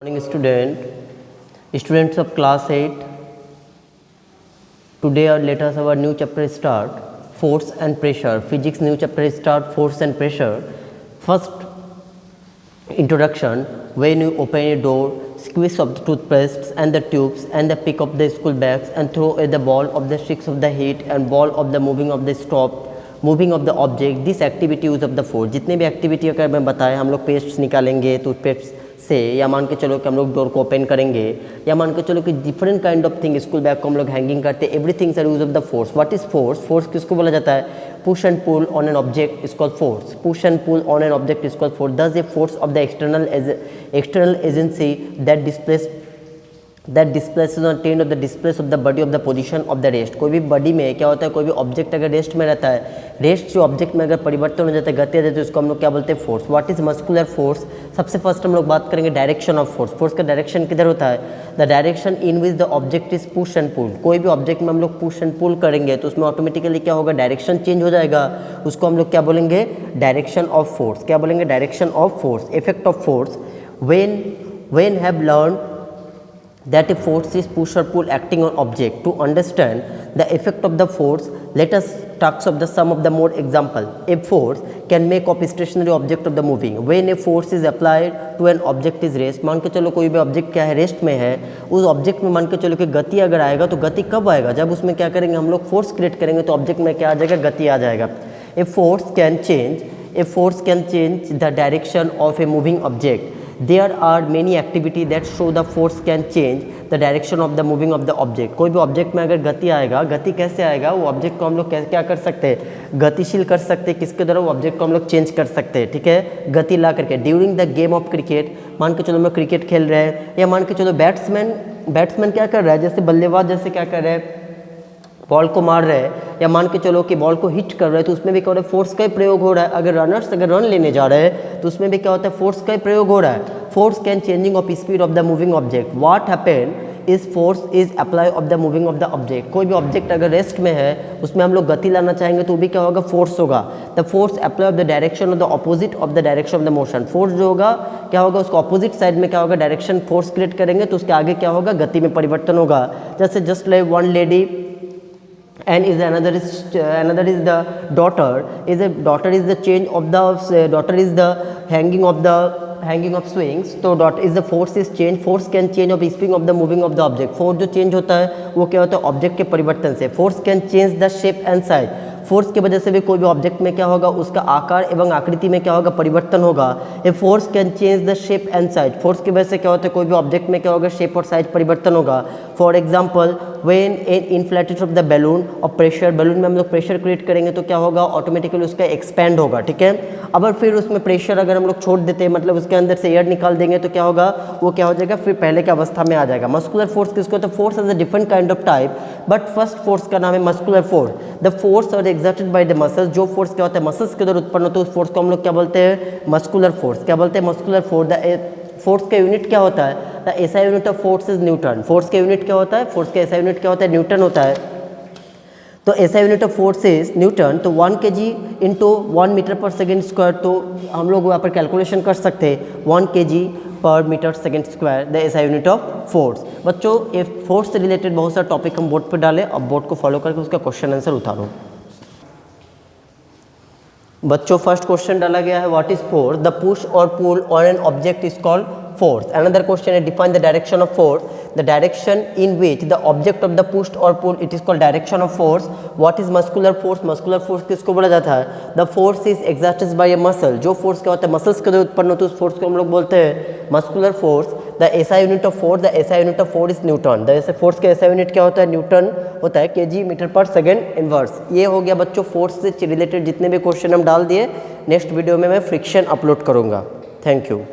Morning students of class 8. Today let us our new chapter start, force and pressure. Physics new chapter start, force and pressure. First introduction: when you open a door, squeeze of the toothpastes and the tubes and the pick up the school bags and throw at the ball of the sticks of the heat and ball of the moving of the stop, moving of the object, this activity use of the force. जितने भी activity अगर मैं बताएं, हम लोग paste निकालेंगे toothpaste से, या मान के चलो कि हम लोग डोर को ओपन करेंगे, या मान के चलो कि different kind of thing, school bag को हम लोग हैंगिंग करते हैं. Everything are use of the force. What is force? Force किसको बोला जाता है? Push and pull on an object is called force. Push and pull on an object is called force. Thus a force of the external agency that displaces on ten of the displace of the body of the position of the rest. कोई भी body में क्या होता है, कोई भी object अगर rest में रहता है, रेस्ट जो ऑब्जेक्ट में अगर परिवर्तन हो जाता है, गति आ जाती है, उसको हम लोग क्या बोलते हैं? Force. What is muscular force? सबसे फर्स्ट हम लोग बात करेंगे डायरेक्शन ऑफ फोर्स. फोर्स का डायरेक्शन किधर होता है? The direction in which the object is push and pull. कोई भी ऑब्जेक्ट में हम लोग पुश एंड पुल करेंगे तो उसमें ऑटोमेटिकली क्या होगा? डायरेक्शन चेंज हो जाएगा. उसको हम लोग क्या बोलेंगे? Direction of force. क्या बोलेंगे? Direction of force. Effect of force: when have learned that a force is push or pull acting on object. To understand the effect of the force, let us talk of the some of the more example. A force can make of stationary object of the moving. When a force is applied to an object is rest. मान के चलो कोई भी object क्या है? Rest में है. उस ऑब्जेक्ट में मान के चलो कि गति अगर आएगा तो गति कब आएगा? जब उसमें क्या करेंगे हम लोग? फोर्स क्रिएट करेंगे तो ऑब्जेक्ट में क्या आ जाएगा? गति आ जाएगा. A force can change the direction of a moving object. There are many activity that show the force can change the direction of the moving of the object. कोई भी object में अगर गति आएगा, गति कैसे आएगा? वो ऑब्जेक्ट को हम लोग क्या कर सकते हैं? गतिशील कर सकते हैं. किसके द्वारा? वो ऑब्जेक्ट को हम लोग चेंज कर सकते हैं. ठीक है, गति ला करके. During the game of cricket, मान के चलो हम लोग क्रिकेट खेल रहे हैं, या मान के चलो बैट्समैन क्या कर रहा है? जैसे बल्लेबाज जैसे क्या कर रहे हैं? बॉल को मार रहे हैं, या मान के चलो कि बॉल को हिट कर रहे हैं, तो उसमें भी क्या हो रहा है? फोर्स का ही प्रयोग हो रहा है. अगर रनर्स अगर रन लेने जा रहे हैं तो उसमें भी क्या होता है? फोर्स का ही प्रयोग हो रहा है. Force can changing of speed of the moving object. What happen is force is apply of the moving of the object. कोई भी ऑब्जेक्ट अगर रेस्ट में है, उसमें हम लोग गति लाना चाहेंगे तो भी क्या होगा? फोर्स होगा. The force apply of the direction of the opposite of the direction of the motion. Force जो होगा क्या होगा? उसको ऑपोजिट साइड में क्या होगा? डायरेक्शन फोर्स क्रिएट करेंगे तो उसके आगे क्या होगा? गति में परिवर्तन होगा. जैसे just like one lady and is another is the daughter is the change of the daughter is the hanging of swings. तो dot is the force is change. Force can change of spring of the moving of the object. Force जो change होता है वो क्या होता है? Object के परिवर्तन से. Force can change the shape and size. Force की वजह से भी कोई भी ऑब्जेक्ट में क्या होगा? उसका आकार एवं आकृति में क्या होगा? परिवर्तन होगा. A force can change the shape and size. Force की वजह से क्या होता है? कोई भी ऑब्जेक्ट में क्या होगा? शेप और साइज परिवर्तन होगा. For example, when an inflated of the balloon और प्रेशर, बैलून में हम लोग प्रेशर क्रिएट करेंगे तो क्या होगा? ऑटोमेटिकली उसका एक्सपैंड होगा. ठीक है, अब फिर उसमें प्रेशर अगर हम लोग छोड़ देते हैं, मतलब उसके अंदर से एयर निकाल देंगे तो क्या होगा? वो क्या हो जाएगा? फिर पहले की अवस्था में आ जाएगा. मस्कुलर फोर्स किसको होता है? Force is a different kind of type, but first force का नाम है muscular force. The force are exerted by the muscles. जो फोर्स क्या होता है? मसल्स के द्वारा उत्पन्न होता है, उस फोर्स को हम लोग क्या बोलते हैं? Muscular force. क्या बोलते हैं? Muscular force. द फोर्स का यूनिट क्या होता है? The SI unit of force is Newton. Force का यूनिट क्या होता है? फोर्स का एसआई यूनिट क्या होता है? न्यूटन होता है. तो SI unit of force is Newton. तो 1 kg इंटू 1 मीटर पर सेकेंड स्क्वायर. तो हम लोग वहाँ पर कैलकुलेशन कर सकते हैं 1 kg पर metre second square, the SI unit of force. बच्चों, ये फोर्स से रिलेटेड बहुत सारा टॉपिक हम बोर्ड पर डालें. अब बोर्ड को फॉलो करके उसका क्वेश्चन आंसर उतारो. बच्चों, फर्स्ट क्वेश्चन डाला गया है, what is force? The push और pull on an object is called force. Another question is, define the direction of force. The direction in which the object of the pushed or pulled, it is called direction of force. What is muscular force? Muscular force किसको बोला जाता है? The force is exerted by a muscle. जो force क्या होता है? muscles के द्वारा उत्पन्न होता है, उस force को हम लोग बोलते हैं muscular force. The SI unit of force, the SI unit of force is Newton. The force का SI unit क्या होता है? न्यूटन होता है, kg मीटर पर सेकेंड इनवर्स. ये हो गया बच्चों फोर्स से रिलेटेड जितने भी क्वेश्चन हम डाल दिए. नेक्स्ट वीडियो में मैं फ्रिक्शन अपलोड करूँगा. Thank you.